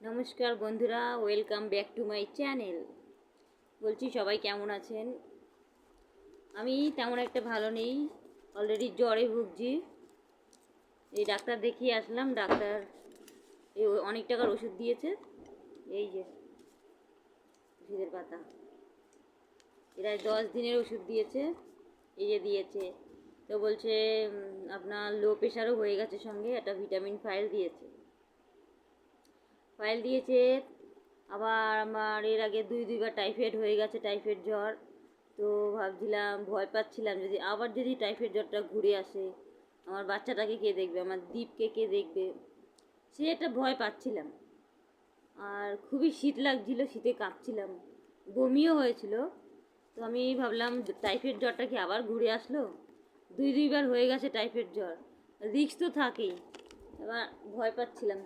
নমস্কার বন্ধুরা, welcome back to my channel. বলছি সবাই কেমন আছেন? আমি তেমন একটা ভালো নেই, অলরেডি জ্বরে ভুগছি। এই ডাক্তার দেখিয়ে আসলাম, ডাক্তার এই অনেক টাকার ওষুধ দিয়েছে। এই যে ওষুধের পাতা, এরা 10 দিনের ওষুধ দিয়েছে, এই যে দিয়েছে। তো বলছে আপনার লো প্রেশারও হয়ে গেছে, সঙ্গে একটা ভিটামিন ফাইল দিয়েছে। আবার আমার এর আগে দুইবার টাইফয়েড হয়ে গেছে, টাইফয়েড জ্বর। তো ভাবছিলাম, ভয় পাচ্ছিলাম যদি টাইফয়েড জ্বরটা ঘুরে আসে, আমার বাচ্চাটাকে কে দেখবে, আমার দীপকে কে দেখবে, সে একটা ভয় পাচ্ছিলাম। আর খুবই শীত লাগছিল, শীতে কাঁপছিলাম, বমিও হয়েছিল। তো আমি ভাবলাম টাইফয়েড জ্বরটা কি আবার ঘুরে আসলো, দুইবার হয়ে গেছে টাইফয়েড জ্বর, রিস্ক তো থাকেই। এবার ভয় পাচ্ছিলাম। তো